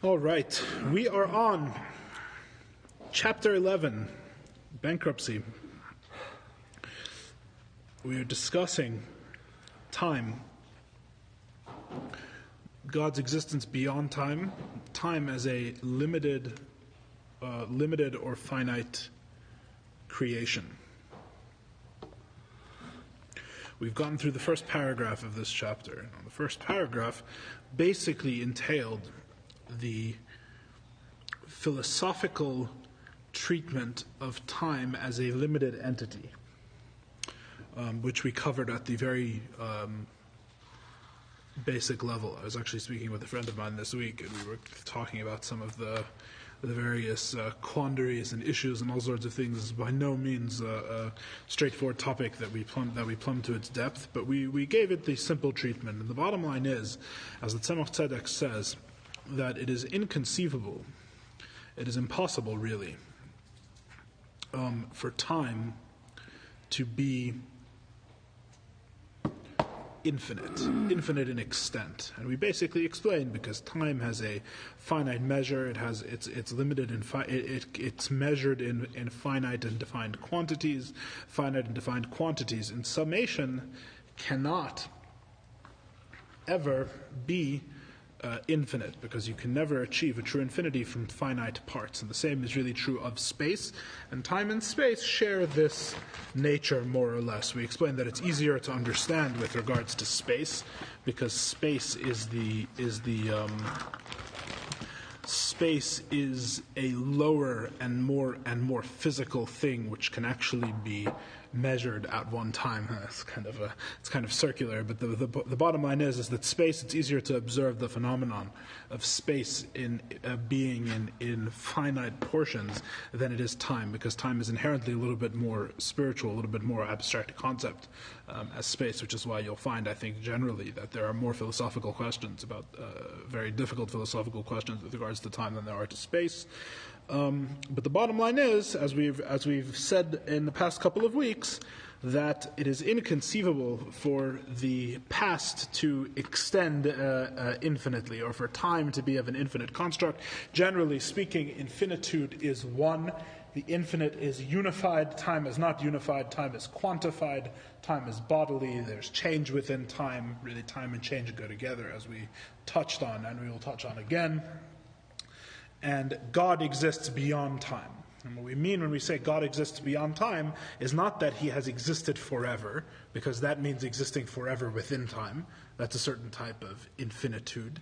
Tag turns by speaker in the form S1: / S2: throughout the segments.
S1: All right, we are on Chapter 11, Bankruptcy. We are discussing time, God's existence beyond time, time as a limited or finite creation. We've gone through the first paragraph of this chapter. And the first paragraph basically entailed the philosophical treatment of time as a limited entity, which we covered at the very basic level. I was actually speaking with a friend of mine this week, and we were talking about some of the various quandaries and issues and all sorts of things. It's by no means a straightforward topic that we plumb to its depth, but we gave it the simple treatment. And the bottom line is, as the Tzemach Tzedek says, that it is inconceivable, it is impossible really, for time to be infinite in extent. And we basically explained, because time has a finite measure, it's limited it's measured in finite and defined quantities. Finite and defined quantities in summation cannot ever be infinite, because you can never achieve a true infinity from finite parts. And the same is really true of space. And time and space share this nature more or less. We explained that it's easier to understand with regards to space, because space is a lower and more physical thing which can actually be measured at one time. It's kind of circular, but the bottom line is that space, it's easier to observe the phenomenon of space in being in finite portions than it is time, because time is inherently a little bit more spiritual, a little bit more abstract concept as space, which is why you'll find, I think, generally that there are more philosophical questions about very difficult philosophical questions with regards to time than there are to space. But the bottom line is, as we've said in the past couple of weeks, that it is inconceivable for the past to extend infinitely, or for time to be of an infinite construct. Generally speaking, infinitude is one. The infinite is unified. Time is not unified. Time is quantified. Time is bodily. There's change within time. Really, time and change go together, as we touched on, and we will touch on again. And God exists beyond time. And what we mean when we say God exists beyond time is not that he has existed forever, because that means existing forever within time. That's a certain type of infinitude.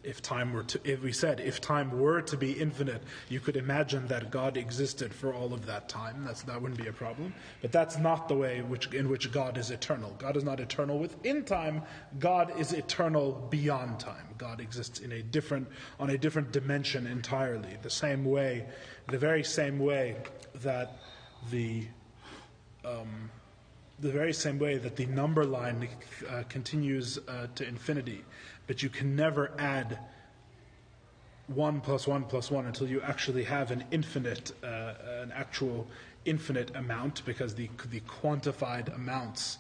S1: If time were to be infinite, you could imagine that God existed for all of that time. That wouldn't be a problem. But that's not the way in which God is eternal. God is not eternal within time. God is eternal beyond time. God exists on a different dimension entirely. The very same way that the number line continues to infinity, but you can never add 1 plus 1 plus 1 until you actually have an actual infinite amount, because the quantified amounts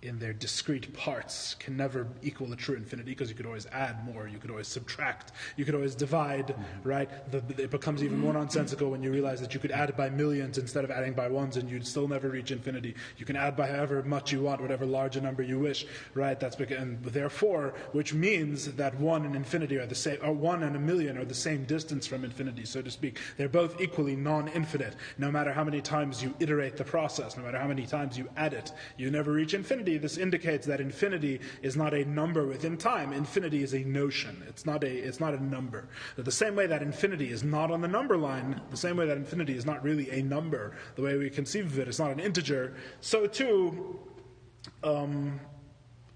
S1: in their discrete parts can never equal a true infinity, because you could always add more, you could always subtract, you could always divide, right? It becomes even more nonsensical when you realize that you could add by millions instead of adding by ones, and you'd still never reach infinity. You can add by however much you want, whatever large a number you wish, right? And therefore, which means that 1 and infinity are the same, or 1 and a million are the same distance from infinity, so to speak. They're both equally non-infinite. No matter how many times you iterate the process, no matter how many times you add it, you never reach infinity. This indicates that infinity is not a number within time. Infinity is a notion. It's not a number. The same way that infinity is not on the number line, the same way that infinity is not really a number, the way we conceive of it, it's not an integer, so too,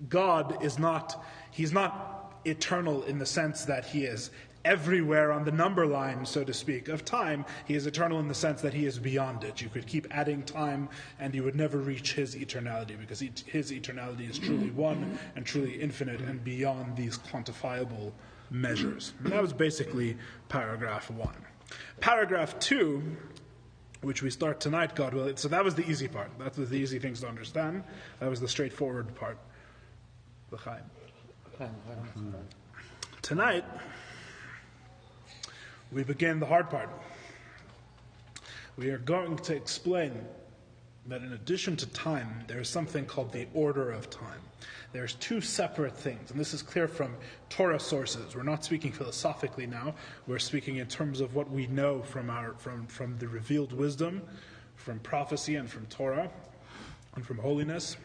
S1: God is not, he's not eternal in the sense that he is everywhere on the number line, so to speak, of time. He is eternal in the sense that he is beyond it. You could keep adding time and you would never reach his eternality, because his eternality is truly one and truly infinite and beyond these quantifiable measures. And that was basically paragraph 1. Paragraph 2, which we start tonight, God willing. So that was the easy part. That was the easy things to understand. That was the straightforward part. Tonight, we begin the hard part. We are going to explain that in addition to time, there is something called the order of time. There's two separate things, and this is clear from Torah sources. We're not speaking philosophically now. We're speaking in terms of what we know from the revealed wisdom, from prophecy and from Torah, and from holiness.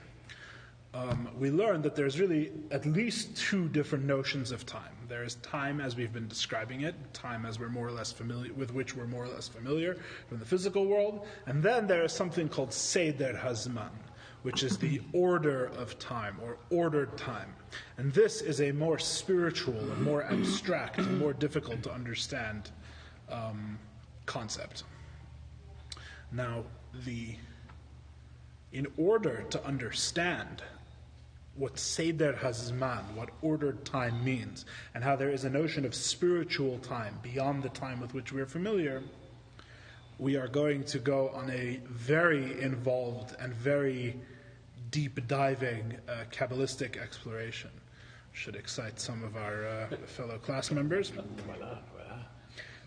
S1: We learn that there's really at least two different notions of time. There is time as we've been describing it, time as we're more or less familiar, with which we're more or less familiar from the physical world, and then there is something called Seder Hazman, which is the order of time, or ordered time. And this is a more spiritual, a more abstract, a more difficult to understand concept. Now, in order to understand what Seder Hazman, what ordered time means, and how there is a notion of spiritual time beyond the time with which we're familiar, we are going to go on a very involved and very deep-diving Kabbalistic exploration. Should excite some of our fellow class members.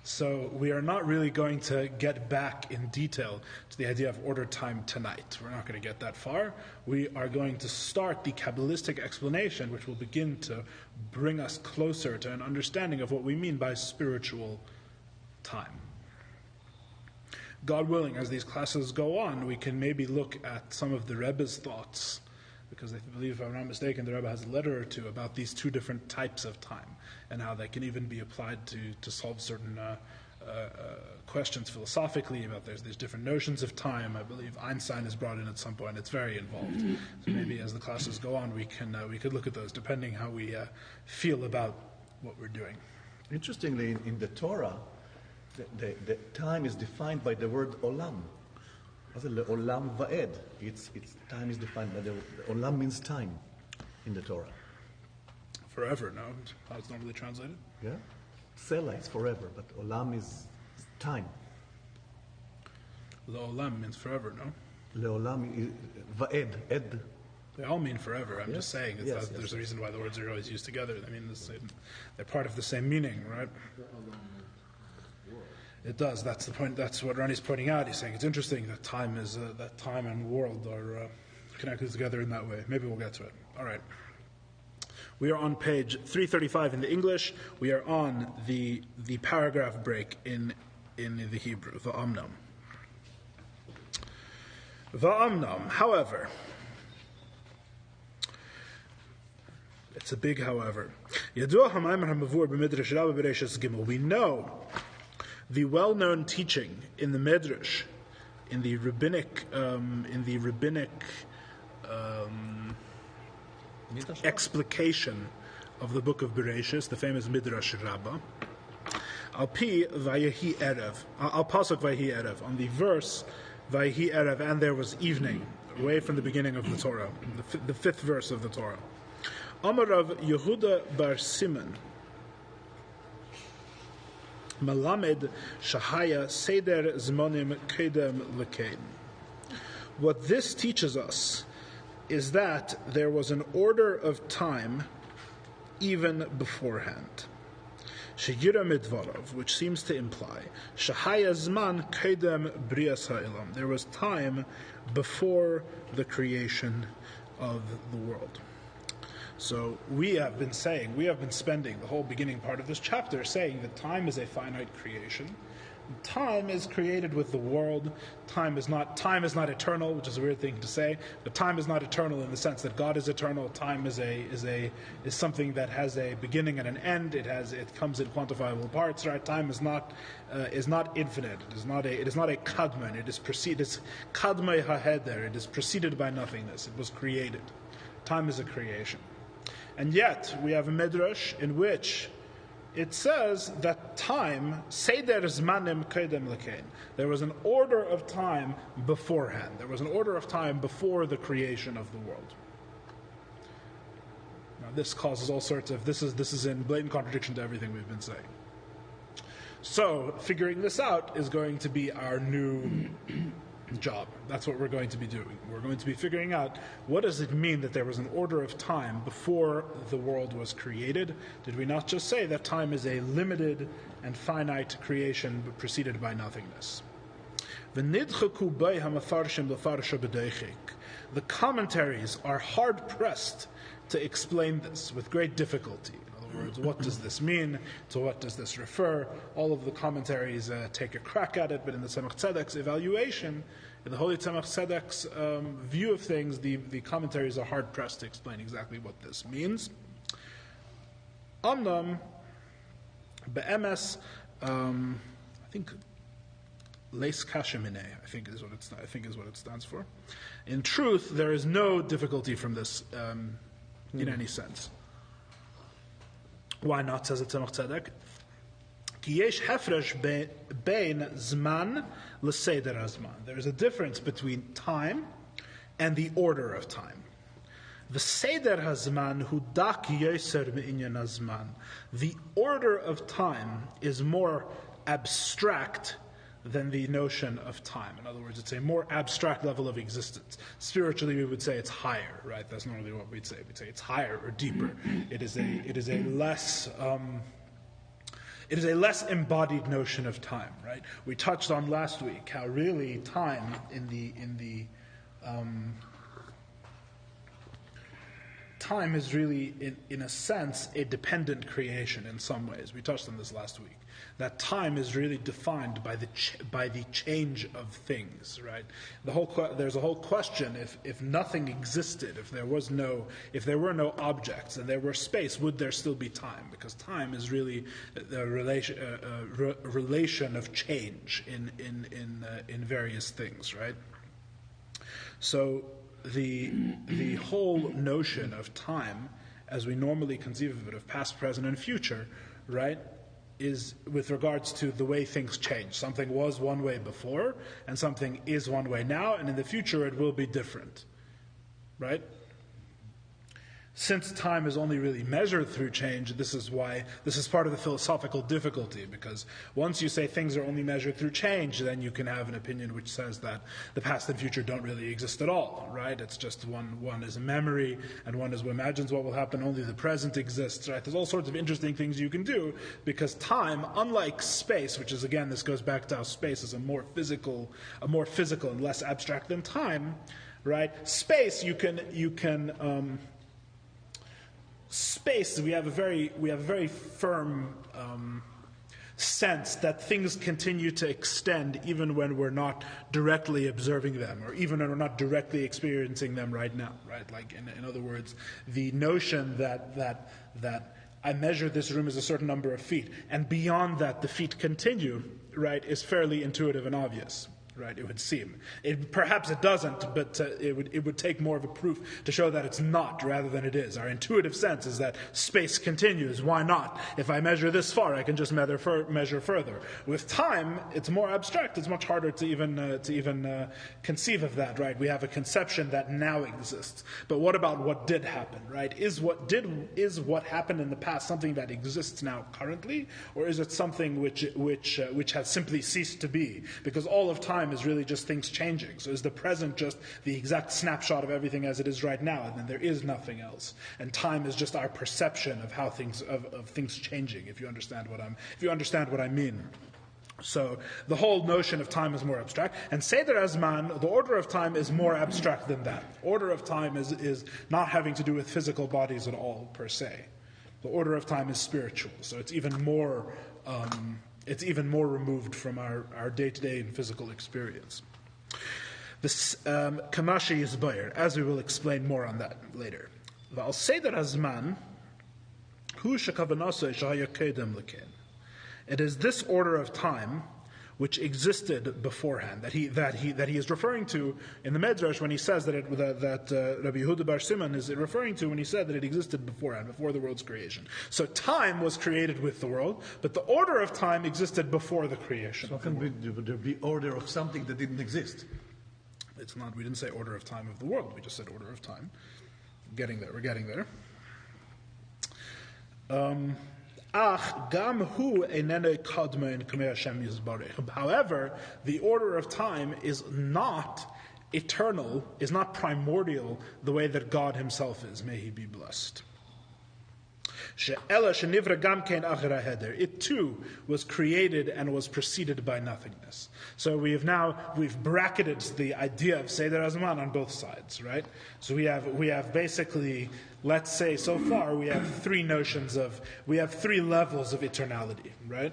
S1: So we are not really going to get back in detail to the idea of ordered time tonight. We're not going to get that far. We are going to start the Kabbalistic explanation, which will begin to bring us closer to an understanding of what we mean by spiritual time. God willing, as these classes go on, we can maybe look at some of the Rebbe's thoughts, because I believe, if I'm not mistaken, the Rebbe has a letter or two about these two different types of time, and how they can even be applied to solve certain questions philosophically. About there's different notions of time. I believe Einstein is brought in at some point. It's very involved. So maybe as the classes go on, we could look at those, depending how we feel about what we're doing.
S2: Interestingly, in the Torah, the time is defined by the word olam. Olam va'ed. It's time is defined by the olam means time in the Torah.
S1: Forever, no? How it's normally translated?
S2: Yeah. Sela is forever, but olam is time.
S1: Le'olam means forever, no?
S2: Le'olam is va'ed, ed.
S1: They all mean forever. I'm just saying. There's a
S2: yes.
S1: reason why the words are always used together. I mean, they're part of the same meaning, right? It does. That's the point. That's what Ronnie's pointing out. He's saying it's interesting that time and world are connected together in that way. Maybe we'll get to it. All right. We are on page 335 in the English. We are on the paragraph break in the Hebrew, va'amnam. Va'amnam, however, it's a big however. We know the well-known teaching in the Medrash, in the rabbinic explication of the book of Bereshis, the famous Midrash Rabbah, al pasuk Vayehi Erev, on the verse Vayehi Erev, and there was evening, away from the beginning of the Torah, the fifth verse of the Torah. Amarav Yehuda bar Simon, Malamed Shahaya Seder Zmonim Kedem Lekein. What this teaches us is that there was an order of time even beforehand. Sheyira Midvarov, which seems to imply Shahaya Zman Kedem Brias Ha'ilam. There was time before the creation of the world. So we have been spending the whole beginning part of this chapter saying that time is a finite creation. Time is created with the world. Time is not eternal, which is a weird thing to say, but time is not eternal in the sense that God is eternal. Time is something that has a beginning and an end. It comes in quantifiable parts, right? Time is not infinite. It is not a kadman. It is kadmei haheder. It is preceded by nothingness. It was created. Time is a creation. And yet, we have a midrash in which it says that time, Seder Zmanim Kedem Lekein, there was an order of time beforehand. There was an order of time before the creation of the world. Now, this causes all sorts of, this is in blatant contradiction to everything we've been saying. So, figuring this out is going to be our new job. That's what we're going to be doing. We're going to be figuring out what does it mean that there was an order of time before the world was created. Did we not just say that time is a limited and finite creation preceded by nothingness? The commentaries are hard-pressed to explain this with great difficulty. In other words, what does this mean? To what does this refer? All of the commentaries take a crack at it, but in the Tzemach Tzedek's evaluation, in the Holy Tzemach Tzedek's view of things, the commentaries are hard-pressed to explain exactly what this means. Amnam, be'emes, I think Leis Kashemine, I think is what it stands for. In truth, there is no difficulty from this in any sense. Why not, says the Tzemach Tzedek? Ki yesh hefresh bein zman l'seder hazman. There is a difference between time and the order of time. The seder hazman hu dak yoser me'inyan hazman. The order of time is more abstract than the notion of time. In other words, it's a more abstract level of existence. Spiritually, we would say it's higher, right? That's normally what we'd say. We'd say it's higher or deeper. It is a less embodied notion of time, right? We touched on last week how really time time is really, in a sense, a dependent creation in some ways. We touched on this last week. That time is really defined by the change of things, right? There's a whole question: if nothing existed, if there were no objects and there were space, would there still be time? Because time is really the relation of change in various things, right? So the whole notion of time, as we normally conceive of it, of past, present, and future, right, is with regards to the way things change. Something was one way before, and something is one way now, and in the future it will be different, right? Since time is only really measured through change, this is part of the philosophical difficulty, because once you say things are only measured through change, then you can have an opinion which says that the past and future don't really exist at all, right? It's just one is a memory, and one is what imagines what will happen, only the present exists, right? There's all sorts of interesting things you can do, because time, unlike space, which is, again, this goes back to how space is a more physical and less abstract than time, right? Space, space, we have a very firm sense that things continue to extend even when we're not directly observing them, or even when we're not directly experiencing them right now, right? Like, in other words, the notion that I measure this room as a certain number of feet, and beyond that the feet continue, right, is fairly intuitive and obvious. Right, it would seem. Perhaps it doesn't, but it would take more of a proof to show that it's not rather than it is. Our intuitive sense is that space continues. Why not? If I measure this far, I can just measure further. With time, it's more abstract. It's much harder to even conceive of that. Right? We have a conception that now exists. But what about what did happen? Right? Is what happened in the past something that exists now currently, or is it something which has simply ceased to be? Because all of time is really just things changing. So is the present just the exact snapshot of everything as it is right now, and then there is nothing else? And time is just our perception of how things changing. If you understand what I mean. So the whole notion of time is more abstract, and Seder Hazman, the order of time, is more abstract than that. Order of time is not having to do with physical bodies at all per se. The order of time is spiritual, so it's even more. It's even more removed from our day-to-day and physical experience. This Kamashi is Bayer, as we will explain more on that later. V'al Seder Hazman, hu shekavanaseh shahaya kedem leken. It is this order of time which existed beforehand, that he is referring to in the Medrash when he says that Rabbi Yehuda Bar Simon is referring to when he said that it existed beforehand, before the world's creation. So time was created with the world, but the order of time existed before the creation.
S2: So how can there be order of something that didn't exist?
S1: It's not. We didn't say order of time of the world. We just said order of time. We're getting there. However, the order of time is not eternal, is not primordial the way that God himself is. May he be blessed. It too was created and was preceded by nothingness. So we've bracketed the idea of Seder Hazman on both sides, right? So we have basically, let's say so far, we have three levels of eternality, right?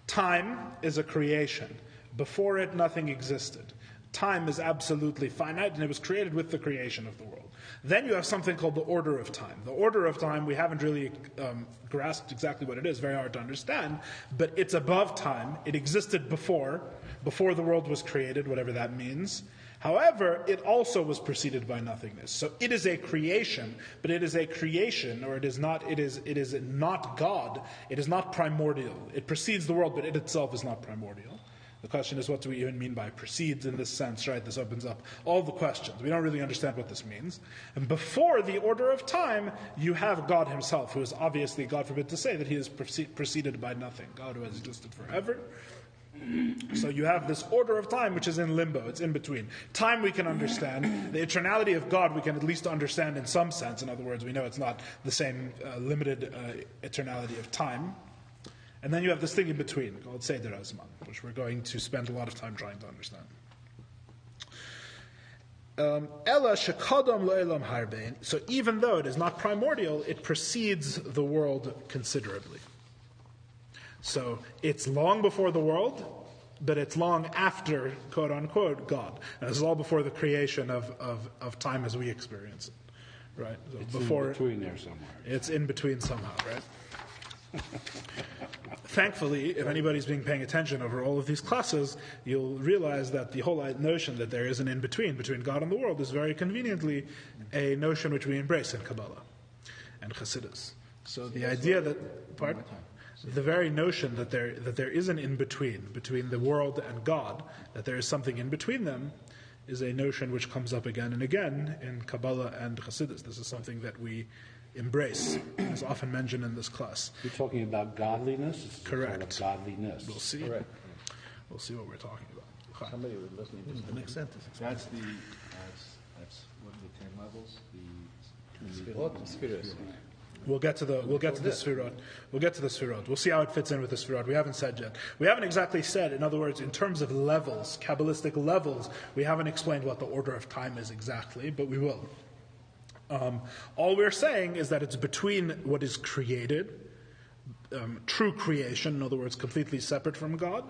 S1: Time is a creation. Before it, nothing existed. Time is absolutely finite, and it was created with the creation of the world. Then you have something called the order of time. The order of time, we haven't really grasped exactly what it is, very hard to understand, but it's above time. It existed before the world was created, whatever that means. However, it also was preceded by nothingness. So it is a creation, but it is a creation, or it is not God. It is not primordial. It precedes the world, but it itself is not primordial. The question is, what do we even mean by precedes in this sense, right? This opens up all the questions. We don't really understand what this means. And before the order of time, you have God himself, who is obviously, God forbid to say, that he is preceded by nothing. God who has existed forever. So you have this order of time which is in limbo, it's in between. Time we can understand. The eternality of God we can at least understand in some sense. In other words, we know it's not the same limited eternality of time. And then you have this thing in between called Seder Hazman, which we're going to spend a lot of time trying to understand. So even though it is not primordial, it precedes the world considerably. So it's long before the world, but it's long after, quote unquote, God. And this is all before the creation of time as we experience it. Right? So
S3: it's in between there somewhere.
S1: It's in between somehow, right? Thankfully, if anybody's been paying attention over all of these classes, you'll realize that the whole notion that there is an in-between between God and the world is very conveniently a notion which we embrace in Kabbalah and Chassidus. So the idea that, the very notion that there is an in-between between the world and God, that there is something in between them, is a notion which comes up again and again in Kabbalah and Chassidus. This is something that we embrace, is often mentioned in this class.
S3: You're talking about godliness?
S1: Correct.
S3: Godliness.
S1: We'll see.
S2: Correct.
S1: We'll see what we're talking about.
S2: Somebody was listening to the next sentence.
S4: That's what are the 10 levels?
S2: Spheres.
S1: We'll get to the Sfirot. We'll get to the Sfirot. We'll see how it fits in with the Sfirot. We haven't said yet. We haven't exactly said, in other words, in terms of levels, Kabbalistic levels, we haven't explained what the order of time is exactly, but we will. All we're saying is that it's between what is created, true creation, in other words, completely separate from God,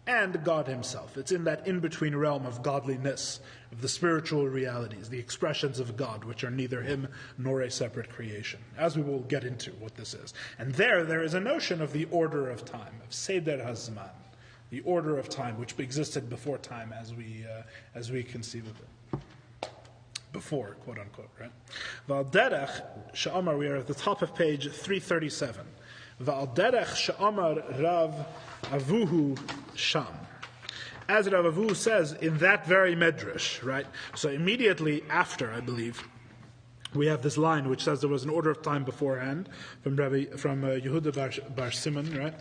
S1: and God himself. It's in that in-between realm of godliness, of the spiritual realities, the expressions of God, which are neither him nor a separate creation, as we will get into what this is. And there is a notion of the order of time, of Seder Hazman, the order of time, which existed before time as we conceive of it. Before, quote unquote, right? Val Derech she'amar, we are at the top of page 337. Val Derech she'amar Rav Avuhu Sham. As Rav Avuhu says in that very medrash, right? So immediately after, I believe, we have this line which says there was an order of time beforehand from Yehuda Bar Simon, right?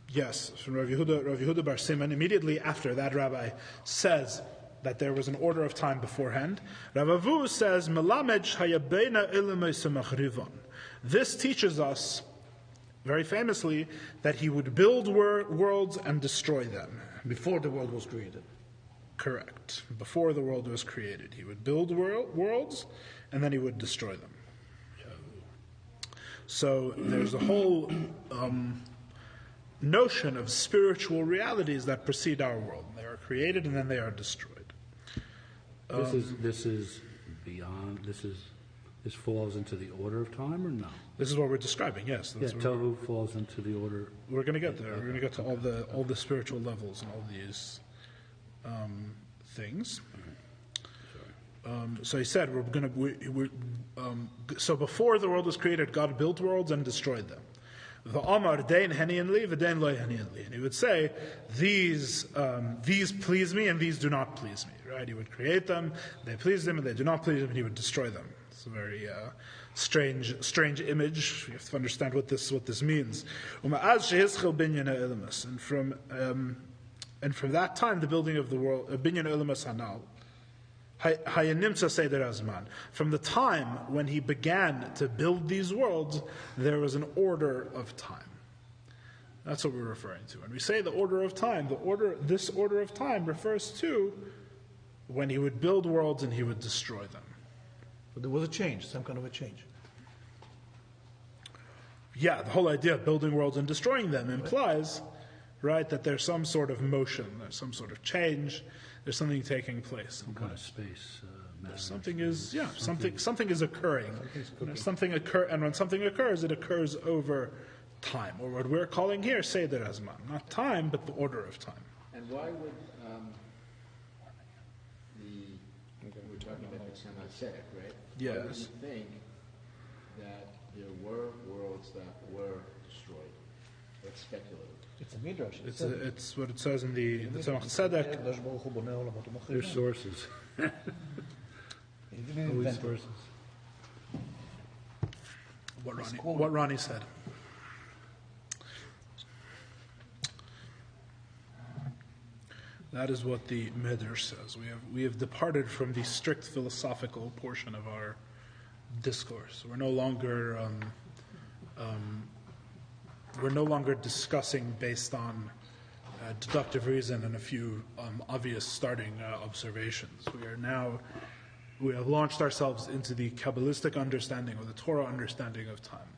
S1: Yes, from Rav Yehuda Bar Simon. Immediately after that, Rabbi says that there was an order of time beforehand. Rav Avuhu says, "Melamed shayabeina ilimei semachrivon." This teaches us, very famously, that he would build worlds and destroy them.
S2: Before the world was created.
S1: Correct. Before the world was created. He would build worlds, and then he would destroy them. So there's a whole notion of spiritual realities that precede our world. They are created, and then they are destroyed.
S3: This is beyond. This falls into the order of time, or no?
S1: This is what we're describing. Yes.
S3: Yeah, Tohu falls into the order.
S1: We're going to get there. We're going to get to all the spiritual levels and all these things. So he said so before the world was created, God built worlds and destroyed them. And he would say, these please me and these do not please me. Right? He would create them, they pleased him, and they do not please him, and he would destroy them. It's a very strange image. You have to understand what this means. And from that time, the building of the world, binyan ulamas hanal, from the time when he began to build these worlds, there was an order of time. That's what we're referring to. When we say the order of time, this order of time refers to when he would build worlds and he would destroy them.
S2: But there was a change, some kind of a change.
S1: Yeah, the whole idea of building worlds and destroying them implies, right, that there's some sort of motion, there's some sort of change, there's something taking place.
S3: Some kind of space.
S1: Something is occurring. And when something occurs, it occurs over time, or what we're calling here Seder Hazman, not time, but the order of time.
S4: And why would we're talking about the Tzemach Tzedek, right?
S1: Yes.
S4: Why would you think that there were worlds that were destroyed? That's speculative.
S2: It's a midrash.
S1: It's what it says in the Tzemach Tzedek.
S3: There's sources. Always sources.
S1: What Ronnie said. That is what the Medrash says. We have departed from the strict philosophical portion of our discourse. We're no longer discussing based on deductive reason and a few obvious starting observations. We have launched ourselves into the Kabbalistic understanding or the Torah understanding of time,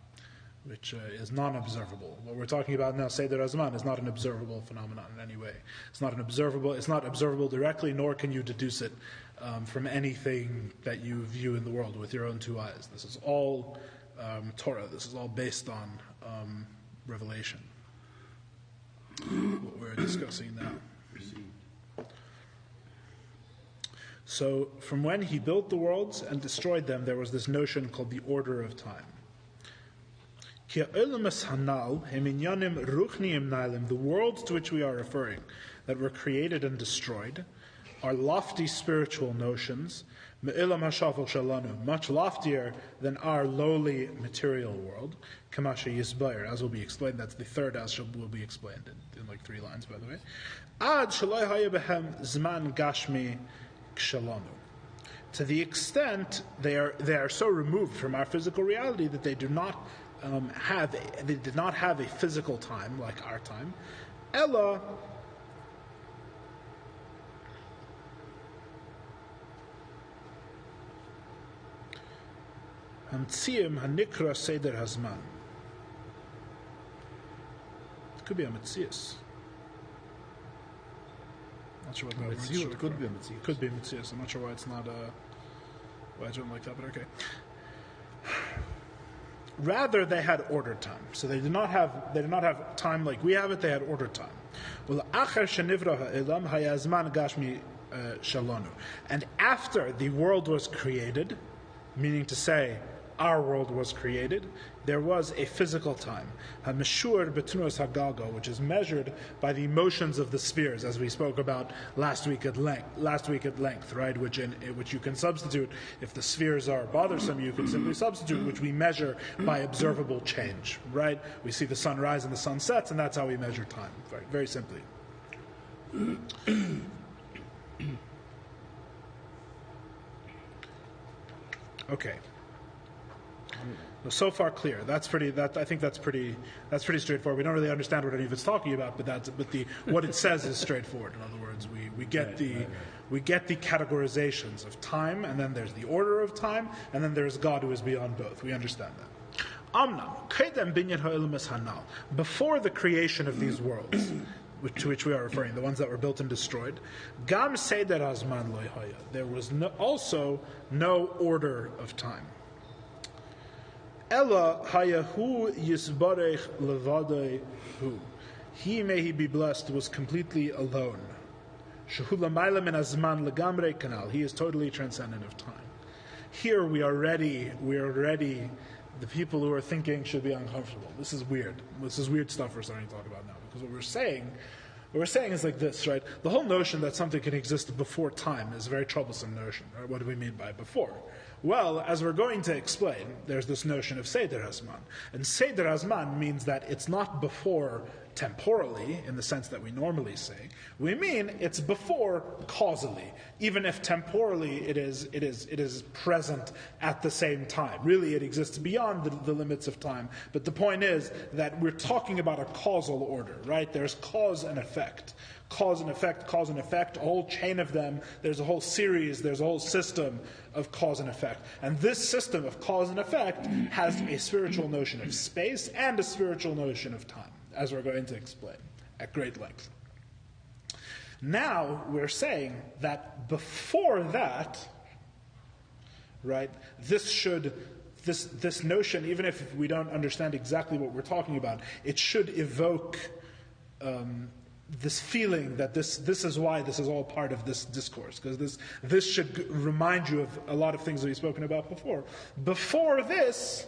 S1: which is non-observable. What we're talking about now, Seder Hazman, is not an observable phenomenon in any way. It's not observable directly, nor can you deduce it from anything that you view in the world with your own two eyes. This is all Torah. This is all based on revelation. What we're discussing now. So, from when he built the worlds and destroyed them, there was this notion called the order of time. The worlds to which we are referring, that were created and destroyed, are lofty spiritual notions, much loftier than our lowly material world, as will be explained. That's the third as will be explained in like 3 lines, by the way. To the extent they are so removed from our physical reality that they do not did not have a physical time like our time. Ella Hamtziim hanikra Seder Hazman. It could be a Metzius. Not sure what that word is.
S2: Could be a Metzius.
S1: Could be a Metzius. I'm not sure why it's not why I don't like that, but okay. Rather, they had ordered time. So they did not have time like we have it. They had ordered time. And after the world was created, meaning to say, our world was created, there was a physical time, which is measured by the motions of the spheres, as we spoke about last week at length, right? Which you can substitute if the spheres are bothersome. You can simply substitute, which we measure by observable change, right? We see the sun rise and the sun sets, and that's how we measure time, very, very simply. Okay. So far clear. I think that's pretty straightforward. We don't really understand what any of it's talking about, but what it says is straightforward. In other words, we get the categorizations of time, and then there's the order of time, and then there's God who is beyond both. We understand that. Before the creation of these worlds, to which we are referring, the ones that were built and destroyed, Gam Seder Hazman lo haya. There was also no order of time. Ella hayahu yisbarech levadei hu. He, may he be blessed, was completely alone. Shehu lamayla min hazman legamrei kanal. He is totally transcendent of time. Here we are ready. The people who are thinking should be uncomfortable. This is weird. This is weird stuff we're starting to talk about now. Because what we're saying is like this, right? The whole notion that something can exist before time is a very troublesome notion. Right? What do we mean by before? Well, as we're going to explain, there's this notion of Seder Hazman. And Seder Hazman means that it's not before temporally, in the sense that we normally say. We mean it's before causally, even if temporally it is present at the same time. Really, it exists beyond the limits of time. But the point is that we're talking about a causal order, right? There's cause and effect. Cause and effect, a whole chain of them. There's a whole series, there's a whole system of cause and effect. And this system of cause and effect has a spiritual notion of space and a spiritual notion of time, as we're going to explain at great length. Now, we're saying that before that, right, this notion, even if we don't understand exactly what we're talking about, it should evoke this feeling that this is why this is all part of this discourse, because this should remind you of a lot of things that we've spoken about before. Before this,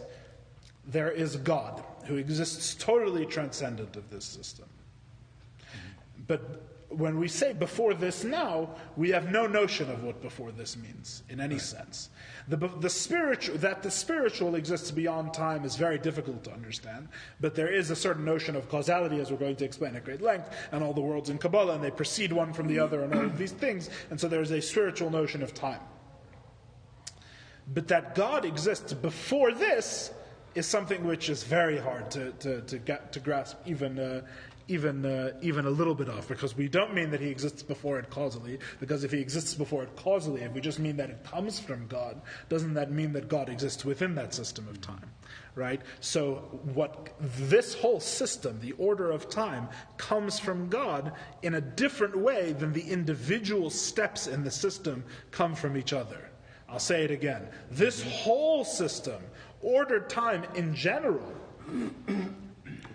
S1: there is God, who exists totally transcendent of this system. But when we say before this now, we have no notion of what before this means in any sense. The spiritual exists beyond time is very difficult to understand, but there is a certain notion of causality, as we're going to explain at great length, and all the worlds in Kabbalah, and they precede one from the other, and all of these things, and so there's a spiritual notion of time. But that God exists before this is something which is very hard to grasp even a little bit of, because we don't mean that he exists before it causally, because if he exists before it causally, if we just mean that it comes from God, doesn't that mean that God exists within that system of time, right? So what this whole system, the order of time, comes from God in a different way than the individual steps in the system come from each other. I'll say it again. This whole system, ordered time in general,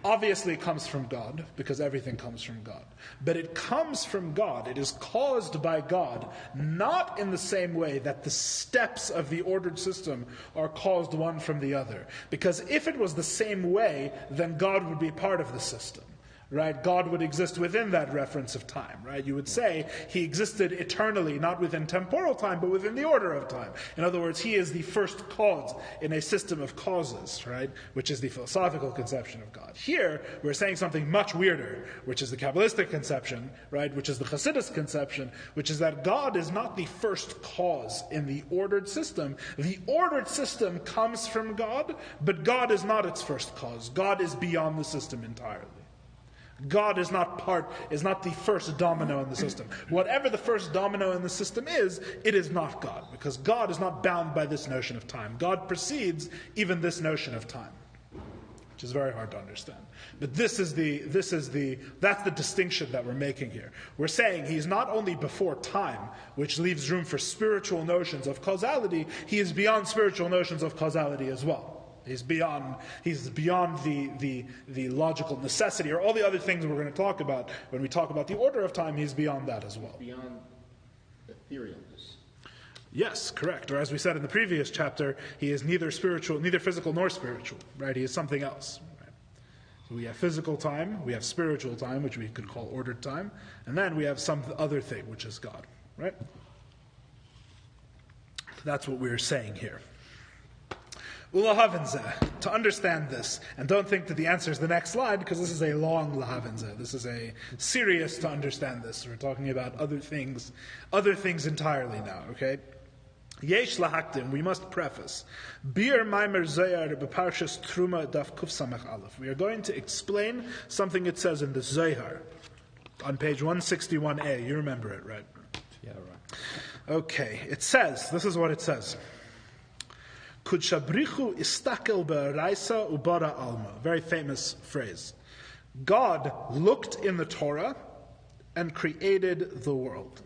S1: obviously comes from God, because everything comes from God. But it comes from God, it is caused by God, not in the same way that the steps of the ordered system are caused one from the other. Because if it was the same way, then God would be part of the system. Right? God would exist within that reference of time, right? You would say he existed eternally, not within temporal time, but within the order of time. In other words, he is the first cause in a system of causes, right? Which is the philosophical conception of God. Here, we're saying something much weirder, which is the Kabbalistic conception, right? Which is the Chassidic conception, which is that God is not the first cause in the ordered system. The ordered system comes from God, but God is not its first cause. God is beyond the system entirely. God is not the first domino in the system. Whatever the first domino in the system is, it is not God, because God is not bound by this notion of time. God precedes even this notion of time, which is very hard to understand. But that's the distinction that we're making here. We're saying he's not only before time, which leaves room for spiritual notions of causality, he is beyond spiritual notions of causality as well. He's beyond the logical necessity, or all the other things we're going to talk about when we talk about the order of time. He's beyond that as well.
S4: Beyond etherealness.
S1: Yes, correct. Or as we said in the previous chapter, he is neither physical nor spiritual. Right? He is something else. Right? So we have physical time, we have spiritual time, which we could call ordered time, and then we have some other thing, which is God. Right? That's what we're saying here. To understand this, and don't think that the answer is the next slide, because this is a long lahavenza. This is a serious to understand this. We're talking about other things entirely now, okay? Yesh lahaktim, we must preface. Bir maimer zayar b'parshas truma daf kuf samach aleph. We are going to explain something it says in the Zohar on page 161a. You remember it, right?
S3: Yeah, right.
S1: Okay, it says, this is what it says. Kudshabrichu istakel be'araisa ubara alma. Very famous phrase. God looked in the Torah and created the world.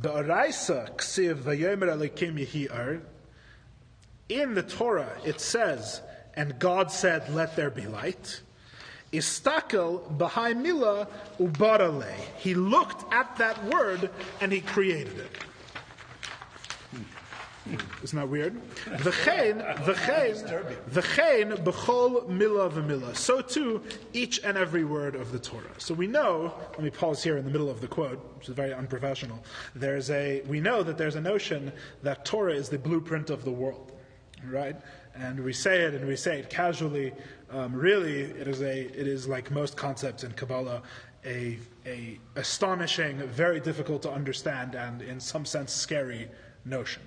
S1: Be'araisa ksiv vayomer elikim yehi ar. In the Torah it says, and God said, let there be light. Istakel b'hai mila ubara le. He looked at that word and he created it. Isn't that weird? V'chein b'chol milah v'milah. So too, each and every word of the Torah. So we know, let me pause here in the middle of the quote, which is very unprofessional. We know that there's a notion that Torah is the blueprint of the world, right? And we say it casually. Really, it is like most concepts in Kabbalah, a astonishing, very difficult to understand, and in some sense scary notion.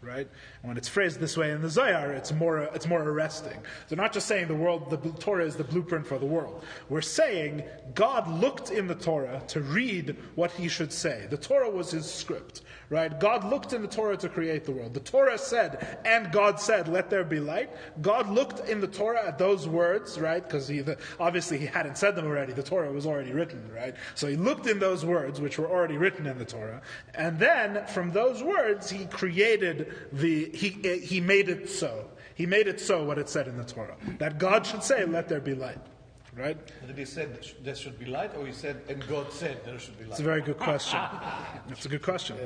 S1: Right? And when it's phrased this way in the Zohar, it's more arresting. So not just saying the Torah is the blueprint for the world. We're saying God looked in the Torah to read what he should say. The Torah was his script, right? God looked in the Torah to create the world. The Torah said, and God said, let there be light. God looked in the Torah at those words, right? Because obviously he hadn't said them already. The Torah was already written, right? So he looked in those words, which were already written in the Torah. And then from those words, he created he made it so. He made it so what it said in the Torah. That God should say, let there be light. Right?
S2: Did he say there should be light, or he said, and God said there should be light?
S1: It's a very good question. That's a good question.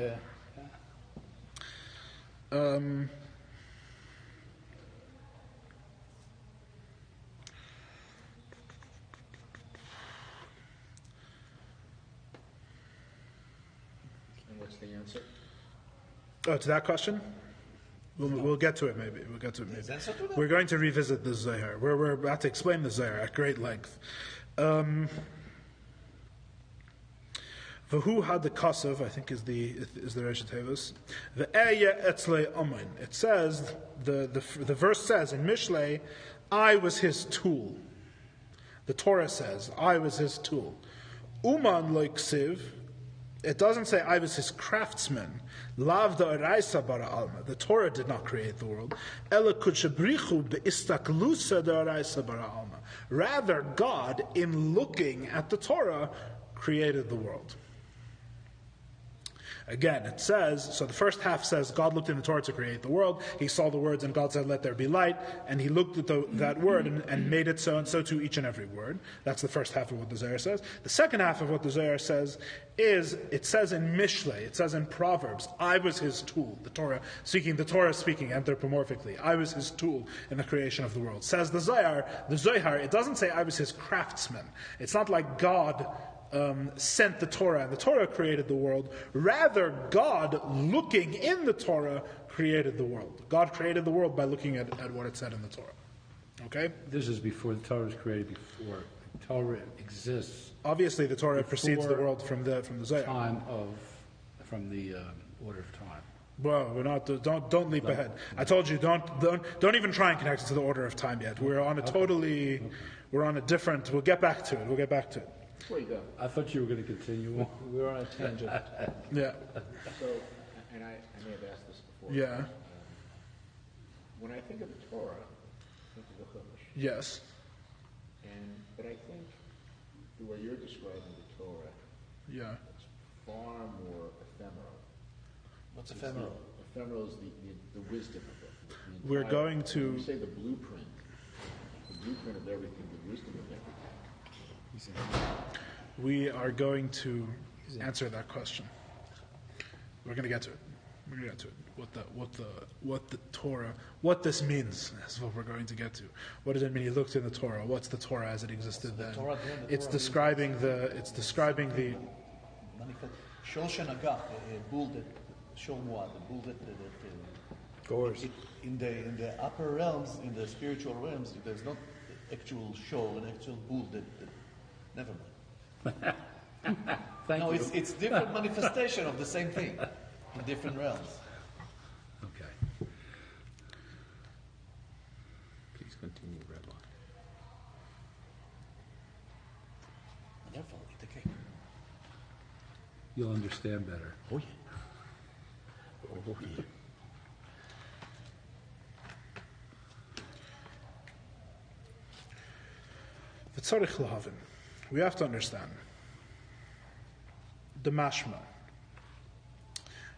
S1: And
S4: what's the answer?
S1: Oh, to that question? We'll get to it maybe. We're going to revisit the Zohar. We're about to explain the Zohar at great length. V'hu had the kasav, I think is the Rosh Tevos. The eya etzle amin. It says the verse says in Mishlei, I was his tool. The Torah says, I was his tool. Uman loiksiv. It doesn't say I was his craftsman. Lav da'araisa bara alma. The Torah did not create the world. Ela kudshabrichu be'istaklusa da'araisa bara alma. Rather, God, in looking at the Torah, created the world. Again, it says, so the first half says, God looked in the Torah to create the world. He saw the words and God said, let there be light. And he looked at that word and made it so, and so too each and every word. That's the first half of what the Zohar says. The second half of what the Zohar says is, it says in Mishlei, it says in Proverbs, I was his tool. The Torah speaking anthropomorphically. I was his tool in the creation of the world. Says the Zohar, it doesn't say I was his craftsman. It's not like God sent the Torah and the Torah created the world. Rather, God, looking in the Torah, created the world. God created the world by looking at what it said in the Torah. Okay?
S3: This is before the Torah was created, before the Torah exists.
S1: Obviously, the Torah precedes the world from the Zohar.
S3: From the order of time.
S1: Well, we're not. Don't leap ahead. I told you, don't even try and connect it to the order of time yet. We're on a different. We'll get back to it.
S4: Before you go.
S3: I thought you were going to continue.
S2: We're on a tangent.
S1: Yeah.
S4: So, and I may have asked this before.
S1: Yeah.
S4: When I think of the Torah, I think of the Chumash.
S1: Yes.
S4: But I think the way you're describing the Torah, it's far more ephemeral.
S2: What's ephemeral?
S4: Ephemeral is the wisdom of it.
S1: We're going to.
S4: When you say the blueprint of everything, the wisdom of everything.
S1: We are going to answer that question. We're going to get to it. What the Torah, what this means is what we're going to get to. What does it mean? He looked in the Torah. What's the Torah as it existed then? It's describing the.
S2: Of course. In the upper realms, in the spiritual realms, there's not actual show and actual bull that never mind.
S3: Thank you.
S2: It's different manifestation of the same thing in different realms.
S3: Okay. Please continue, Rabbi.
S2: Wonderful. Eat the cake.
S3: You'll understand better.
S2: Oh yeah. Oh yeah.
S1: We have to understand the mashma.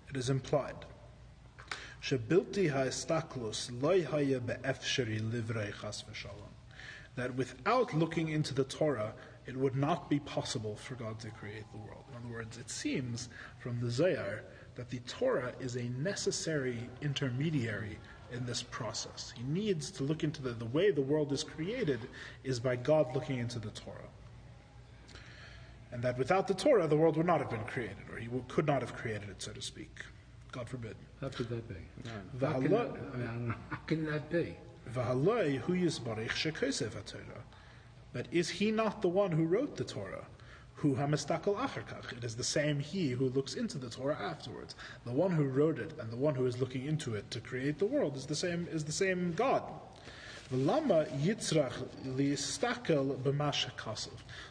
S1: It is implied that without looking into the Torah, it would not be possible for God to create the world. In other words, it seems from the Zohar that the Torah is a necessary intermediary in this process. He needs to look into the way the world is created is by God looking into the Torah. And that without the Torah, the world would not have been created, or he could not have created it, so to speak. God forbid.
S3: How could that be? How can that be?
S1: But is he not the one who wrote the Torah? It is the same he who looks into the Torah afterwards. The one who wrote it and the one who is looking into it to create the world is the same God.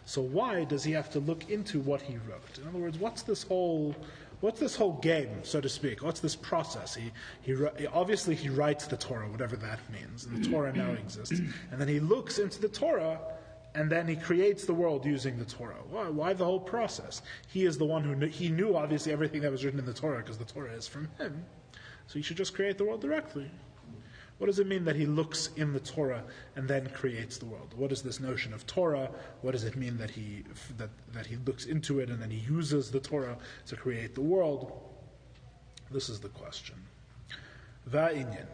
S1: So why does he have to look into what he wrote? In other words, what's this whole game, so to speak? What's this process? He obviously he writes the Torah, whatever that means, and the Torah now exists. And then he looks into the Torah, and then he creates the world using the Torah. Why the whole process? He is the one who knew obviously everything that was written in the Torah, because the Torah is from him. So he should just create the world directly. What does it mean that he looks in the Torah and then creates the world? What is this notion of Torah? What does it mean that he looks into it and then he uses the Torah to create the world? This is the question. Va'inyan.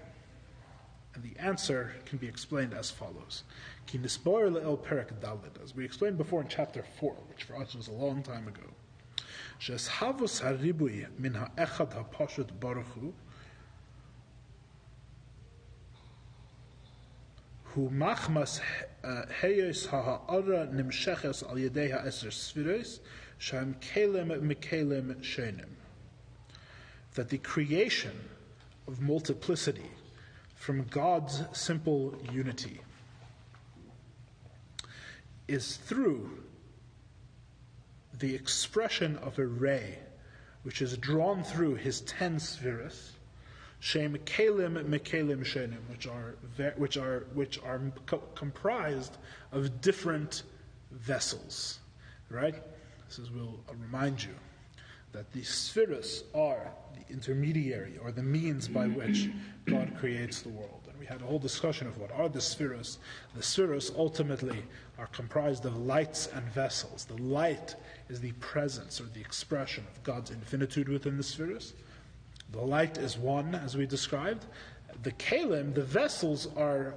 S1: And the answer can be explained as follows. Ki nisboir le'el perek daled, as we explained before in chapter 4, which for us was a long time ago. She'eshavus haribui min ha'echad ha'pashut baruch hu machmas heyos ha'ara nimsheches al yedei ha'eser sfiros shem kelem mekelem shenim. That the creation of multiplicity from God's simple unity is through the expression of a ray which is drawn through his 10 spheres, shem kelim mekelim shenim, which are comprised of different vessels. Right? I'll remind you that the spheres are the intermediary or the means by which God creates the world. And we had a whole discussion of what are the spheres. The spheres ultimately are comprised of lights and vessels. The light is the presence or the expression of God's infinitude within the spheres. The light is one, as we described. The kelim, the vessels, are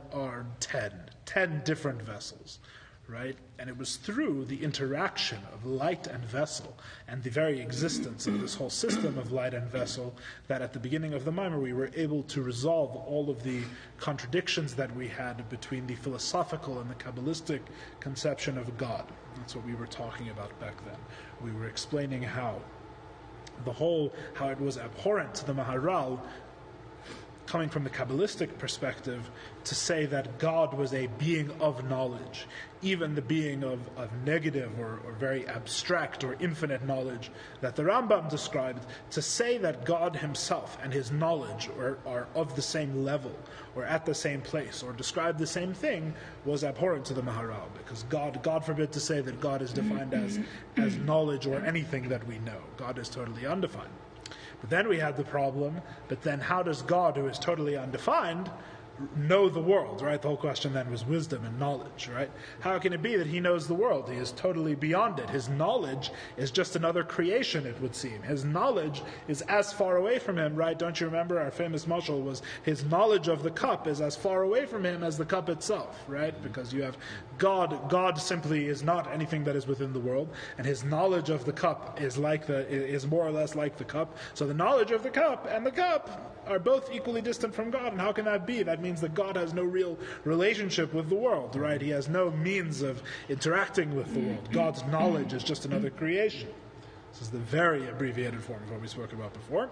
S1: 10 different vessels. Right? And it was through the interaction of light and vessel and the very existence of this whole system of light and vessel that at the beginning of the Maimer we were able to resolve all of the contradictions that we had between the philosophical and the Kabbalistic conception of God. That's what we were talking about back then. We were explaining how it was abhorrent to the Maharal, coming from the Kabbalistic perspective, to say that God was a being of knowledge, even the being of negative or very abstract or infinite knowledge that the Rambam described, to say that God himself and his knowledge are of the same level or at the same place or describe the same thing was abhorrent to the Maharal, because God forbid to say that God is defined as knowledge or anything that we know. God is totally undefined. But then we had the problem, but then how does God, who is totally undefined, know the world, right? The whole question then was wisdom and knowledge, right? How can it be that he knows the world? He is totally beyond it. His knowledge is just another creation, it would seem. His knowledge is as far away from him, right? Don't you remember our famous mashal was his knowledge of the cup is as far away from him as the cup itself, right? Because you have God simply is not anything that is within the world, and his knowledge of the cup is more or less like the cup. So the knowledge of the cup and the cup are both equally distant from God, and how can that be? That means that God has no real relationship with the world, right? He has no means of interacting with the world. God's knowledge is just another creation. This is the very abbreviated form of what we spoke about before.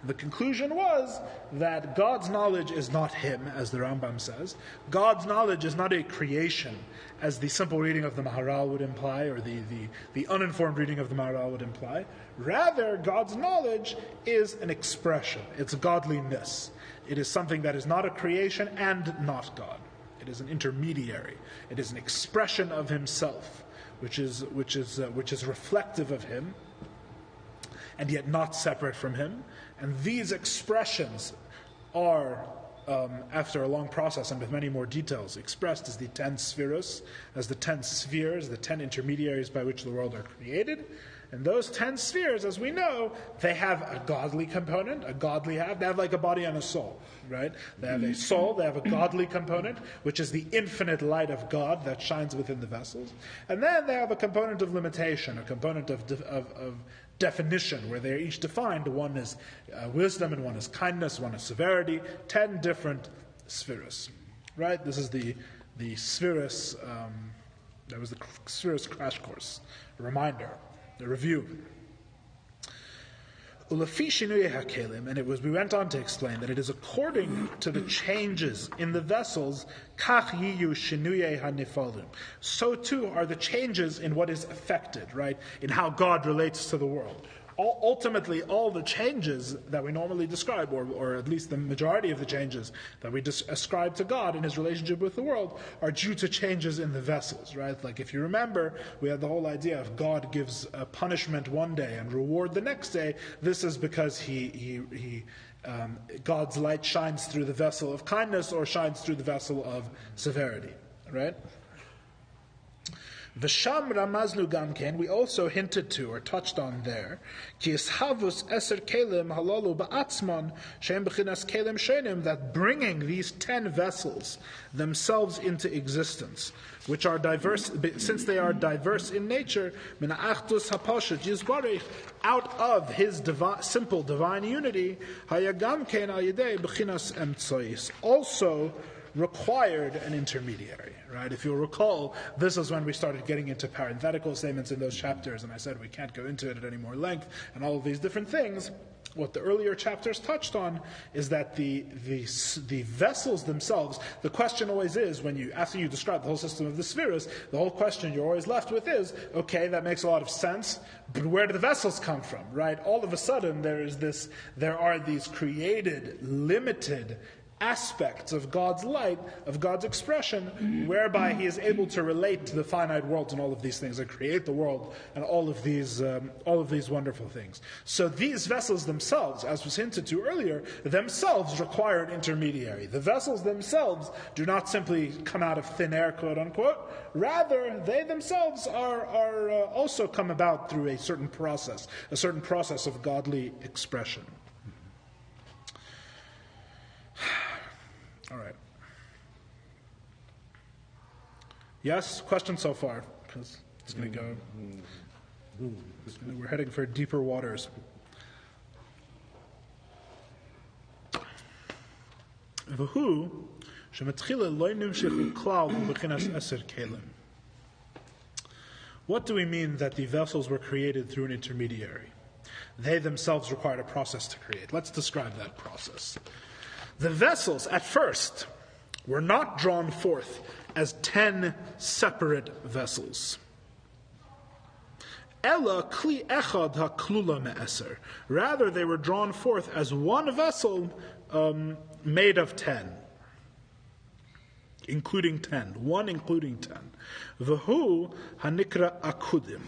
S1: The conclusion was that God's knowledge is not him, as the Rambam says. God's knowledge is not a creation, as the simple reading of the Maharal would imply, or the uninformed reading of the Maharal would imply. Rather, God's knowledge is an expression. It's godliness. It is something that is not a creation and not God. It is an intermediary. It is an expression of himself, which is reflective of him, and yet not separate from him. And these expressions are, after a long process and with many more details, expressed as the 10 spheres, as the 10 spheres, the 10 intermediaries by which the world are created. And those 10 spheres, as we know, they have a godly component, they have like a body and a soul, right? They have a soul, they have a godly component, which is the infinite light of God that shines within the vessels. And then they have a component of limitation, a component of definition, where they're each defined. One is wisdom, and one is kindness, one is severity. 10 different spheres, right? This is the spheres. That was the spheres crash course, a reminder, the review. And we went on to explain that it is according to the changes in the vessels, so too are the changes in what is affected, right? In how God relates to the world. Ultimately, all the changes that we normally describe, or at least the majority of the changes that we ascribe to God in his relationship with the world, are due to changes in the vessels, right? Like if you remember, we had the whole idea of God gives a punishment one day and reward the next day. This is because God's light shines through the vessel of kindness or shines through the vessel of severity, right? V'sham ramaznu gamken, we also hinted to or touched on there, ki ishavus eser kelim halalu ba'atzman shem b'chinas kelim shenim, that bringing these 10 vessels themselves into existence, which are diverse, since they are diverse in nature, min achdus hapashat yizbarich, out of his simple divine unity, hayagamken al yedei b'chinas emtsois, also required an intermediary, right? If you'll recall, this is when we started getting into parenthetical statements in those chapters, and I said we can't go into it at any more length, and all of these different things. What the earlier chapters touched on is that the vessels themselves, the question always is, after you describe the whole system of the spheres, the whole question you're always left with is, okay, that makes a lot of sense, but where do the vessels come from, right? All of a sudden there are these created, limited aspects of God's light, of God's expression, whereby he is able to relate to the finite world and all of these things, and create the world and all of these wonderful things. So these vessels themselves, as was hinted to earlier, themselves require an intermediary. The vessels themselves do not simply come out of thin air, quote unquote. Rather, they themselves are also come about through a certain process of godly expression. All right. Yes, question so far, because it's going to go. We're heading for deeper waters. What do we mean that the vessels were created through an intermediary? They themselves required a process to create. Let's describe that process. The vessels, at first, were not drawn forth as 10 separate vessels. Ella kli echad haklula me'eser. Rather, they were drawn forth as one vessel made of 10. Including 10. One including 10. V'hu hanikra akudim.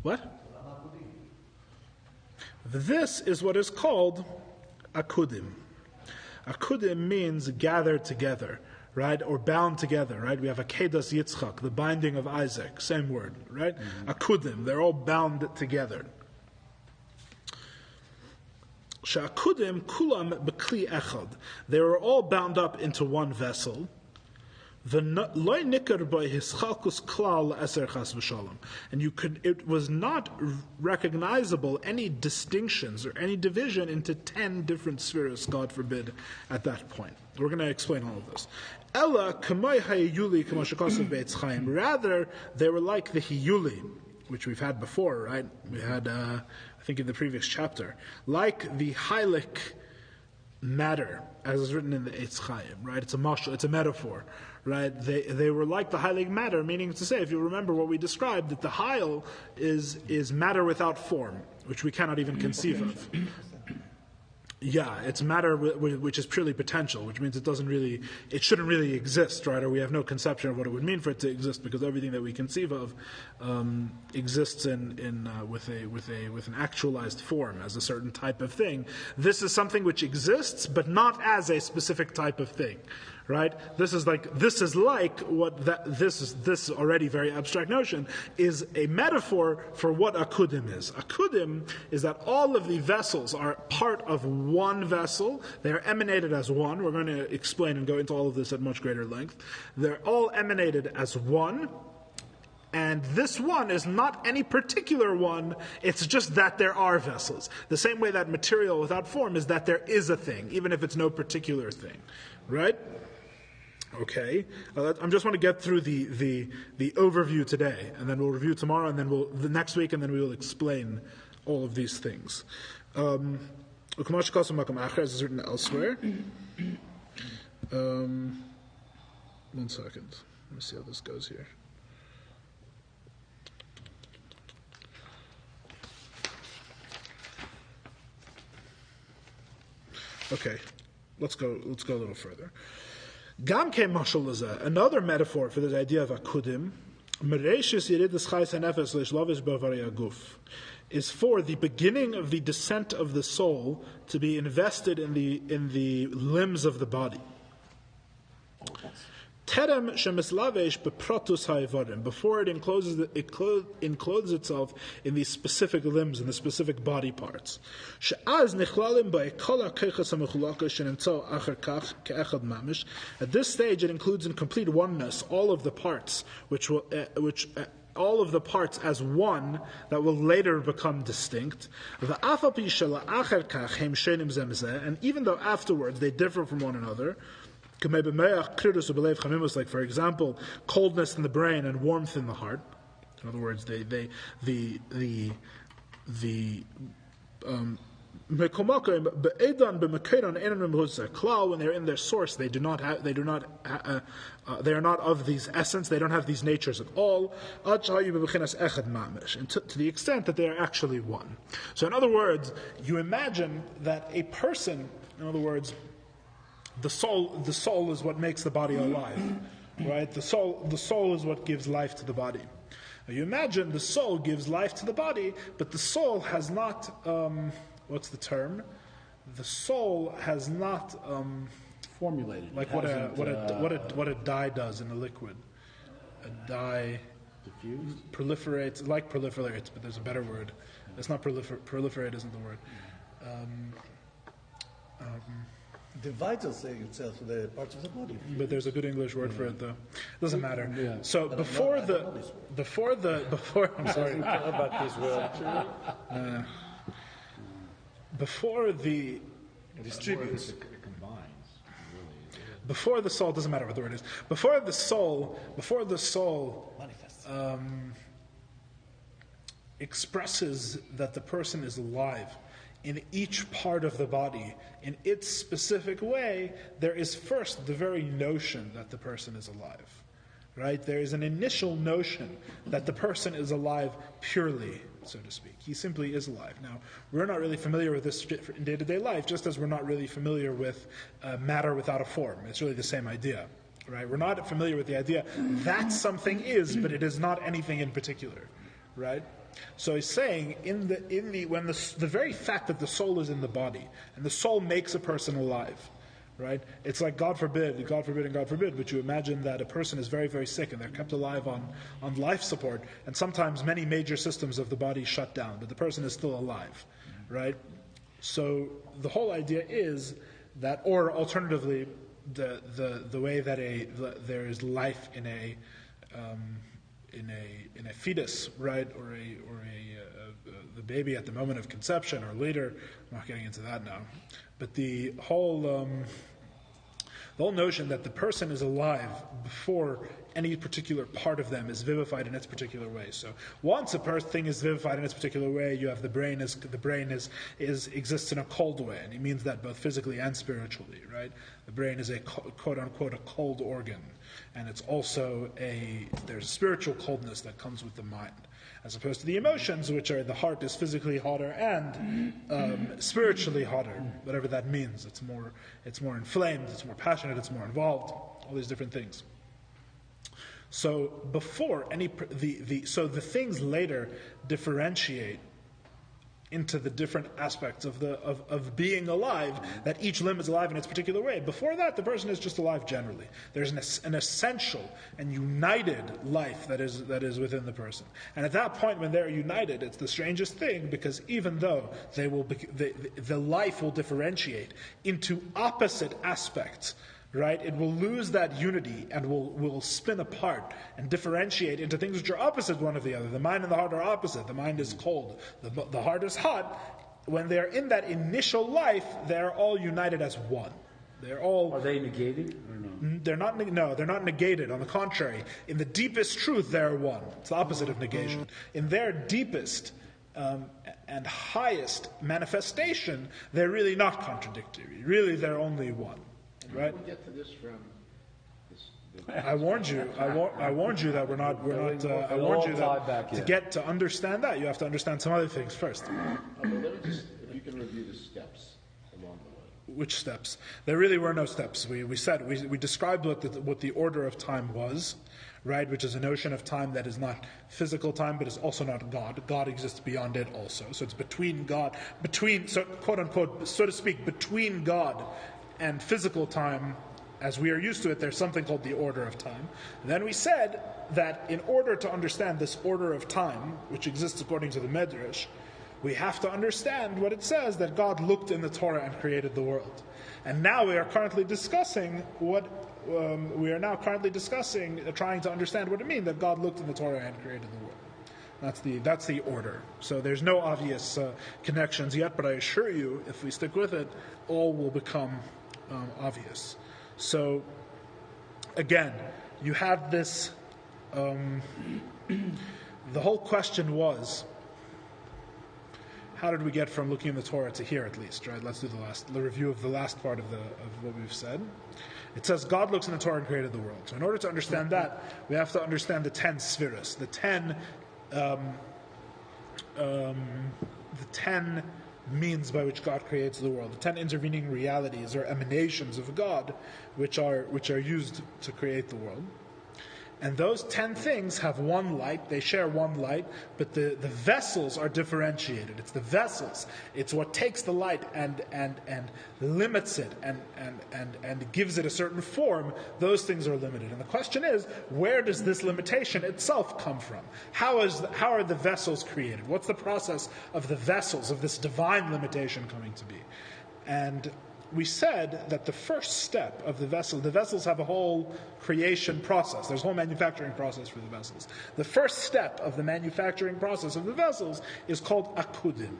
S1: What? This is what is called akudim. Akudim means gathered together, right? Or bound together, right? We have Akedas Yitzchak, the binding of Isaac, same word, right? Akudim, they're all bound together. Sha'akudim kulam b'kli echad. They were all bound up into one vessel. And it was not recognizable any distinctions or any division into 10 different spheres, God forbid, at that point. We're going to explain all of this. Rather, they were like the hiyuli, which we've had before, right? We had, I think, in the previous chapter. Like the hylic matter, as is written in the Eitz Chaim, right? It's a mashal, it's a metaphor. Right? They were like the hylic matter, meaning to say, if you remember what we described, that the hyl is matter without form, which we cannot even conceive of. Yeah, it's matter which is purely potential, which means it shouldn't really exist, right? Or we have no conception of what it would mean for it to exist, because everything that we conceive of exists with an actualized form as a certain type of thing. This is something which exists, but not as a specific type of thing. right? This is like what this already very abstract notion is a metaphor for what akudim is. Akudim is that all of the vessels are part of one vessel. They are emanated as one. We're going to explain and go into all of this at much greater length. They're all emanated as one. And this one is not any particular one, it's just that there are vessels. The same way that material without form is that there is a thing, even if it's no particular thing. Right? Okay. I just want to get through the overview today, and then we'll review tomorrow, and then the next week, and then we will explain all of these things. As is written elsewhere. 1 second. Let me see how this goes here. Okay, let's go a little further. Gam ke mashal lezeh, another metaphor for this idea of akudim, mereshis yiridus chayis hanefesh leishlovish b'avarei haguf, is for the beginning of the descent of the soul to be invested in the limbs of the body. Terem shemislavesh beprotus ha'evarim, before it encloses itself in these specific limbs and the specific body parts. She'az nichlalim ba'ekol ha'keiches ha'mechulaka shenimtzo acher kach ke'echad mamish. At this stage, it includes in complete oneness all of the parts, all of the parts as one that will later become distinct. And even though afterwards they differ from one another, like for example, coldness in the brain and warmth in the heart. In other words, when they're in their source, they are not of these essence. They don't have these natures at all. And to the extent that they are actually one. So, in other words, you imagine that a person, in other words, the soul is what makes the body alive, right? The soul is what gives life to the body. Now you imagine the soul gives life to the body, but the soul has not. What's the term? The soul has not
S3: formulated.
S1: Like what a dye does in a liquid. A dye
S3: diffused
S1: proliferates, but there's a better word. It's not proliferate isn't the word.
S2: Divides itself to the parts of the body.
S1: But there's a good English word for it, though. Doesn't matter.
S3: Yeah.
S1: So before I'm sorry.
S3: about this world.
S1: Before the
S2: distributes.
S3: It combines.
S1: Before the soul, doesn't matter what the word is. Before the soul
S2: Manifests.
S1: Expresses that the person is alive in each part of the body, in its specific way, there is first the very notion that the person is alive. Right? There is an initial notion that the person is alive purely, so to speak. He simply is alive. Now, we're not really familiar with this in day-to-day life, just as we're not really familiar with matter without a form. It's really the same idea. Right? We're not familiar with the idea that something is, but it is not anything in particular. Right? So he's saying when the very fact that the soul is in the body and the soul makes a person alive, right? It's like God forbid, but you imagine that a person is very, very sick and they're kept alive on life support, and sometimes many major systems of the body shut down, but the person is still alive, right? So the whole idea is that, or alternatively, the way that there is life in a fetus, right, or the baby at the moment of conception or later. I'm not getting into that now, but the whole notion that the person is alive before any particular part of them is vivified in its particular way. So once a thing is vivified in its particular way, you have the brain exists in a cold way, and it means that both physically and spiritually, right? The brain is a quote unquote a cold organ, and it's also there's a spiritual coldness that comes with the mind, as opposed to the emotions, which are the heart is physically hotter and spiritually hotter, whatever that means. It's more inflamed, it's more passionate, it's more involved, all these different things. So before the things later differentiate into the different aspects of being alive, that each limb is alive in its particular way. Before that, the person is just alive generally. There's an essential and united life that is within the person. And at that point, when they're united, it's the strangest thing, because even though the life will differentiate into opposite aspects, right? It will lose that unity and will spin apart and differentiate into things which are opposite one of the other. The mind and the heart are opposite. The mind is cold. The heart is hot. When they're in that initial life, they're all united as one.
S3: Are they negated or no?
S1: They're not negated. On the contrary, in the deepest truth, they're one. It's the opposite of negation. In their deepest and highest manifestation, they're really not contradictory. Really, they're only one. Right?
S4: How do we get to this from this?
S1: I warned you. I warned you that we're not. I warned you that to understand that, you have to understand some other things first.
S4: Let me just, if you can review the steps along the way.
S1: Which steps? There really were no steps. We described what the order of time was, right? Which is a notion of time that is not physical time, but is also not God. God exists beyond it also. So it's between God, so quote unquote, so to speak, between God and physical time, as we are used to it, there's something called the order of time. And then we said that in order to understand this order of time, which exists according to the Medrash, we have to understand what it says, that God looked in the Torah and created the world. And now we are currently discussing trying to understand what it means that God looked in the Torah and created the world. That's the order. So there's no obvious connections yet, but I assure you, if we stick with it, all will become obvious. So, again, you have this. The whole question was, how did we get from looking in the Torah to here, at least? Right? Let's do the review of the last part of what we've said. It says God looks in the Torah and created the world. So, in order to understand that, we have to understand the 10 spheres, the 10 means by which God creates the world, the 10 intervening realities or emanations of God, which are used to create the world. And those 10 things have one light, they share one light, but the vessels are differentiated. It's the vessels. It's what takes the light and limits it and gives it a certain form. Those things are limited. And the question is, where does this limitation itself come from? How are the vessels created? What's the process of the vessels, of this divine limitation coming to be? And we said that the first step of the vessels have a whole creation process. There's a whole manufacturing process for the vessels. The first step of the manufacturing process of the vessels is called akudim.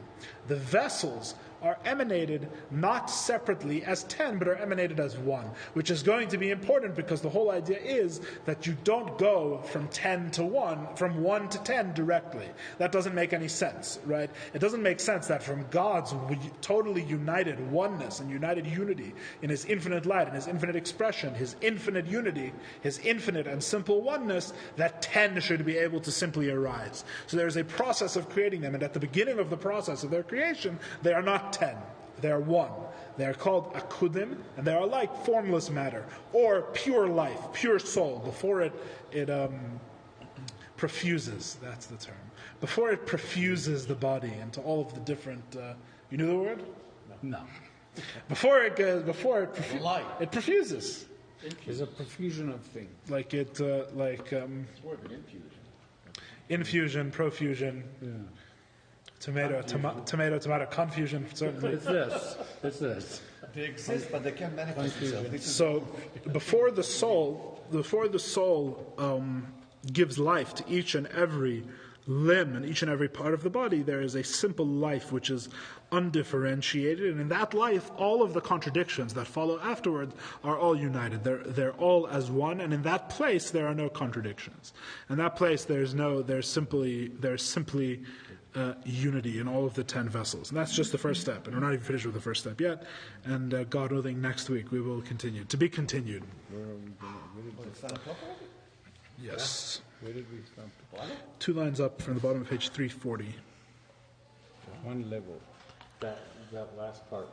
S1: The vessels are emanated not separately as 10, but are emanated as one, which is going to be important because the whole idea is that you don't go from 10 to 1, from 1 to 10 directly. That doesn't make any sense, right? It doesn't make sense that from God's totally united oneness and united unity in His infinite light and His infinite expression, His infinite unity, His infinite and simple oneness, that 10 should be able to simply arise. So there is a process of creating them, and at the beginning of the process of their creation, they are not 10. They are one. They are called akudim, and they are like formless matter, or pure life, pure soul, before it perfuses, that's the term. Before it perfuses the body into all of the different, you knew the word?
S3: No.
S1: Before it perfuses.
S3: There's a profusion of things.
S1: Like
S4: it's more of an infusion.
S1: Infusion, profusion.
S3: Yeah.
S1: Tomato, confusion, certainly.
S3: It's this.
S2: They exist, but they can't manifest themselves.
S1: So, before the soul gives life to each and every limb and each and every part of the body, there is a simple life which is undifferentiated, and in that life, all of the contradictions that follow afterwards are all united. They're all as one, and in that place there are no contradictions. In that place, there's simply unity in all of the 10 vessels. And that's just the first step. And we're not even finished with the first step yet. And God willing, next week we will continue. To be continued. Yes.
S3: Where did we stop?
S1: 2 lines up from the bottom of page 340.
S3: One level. That last part.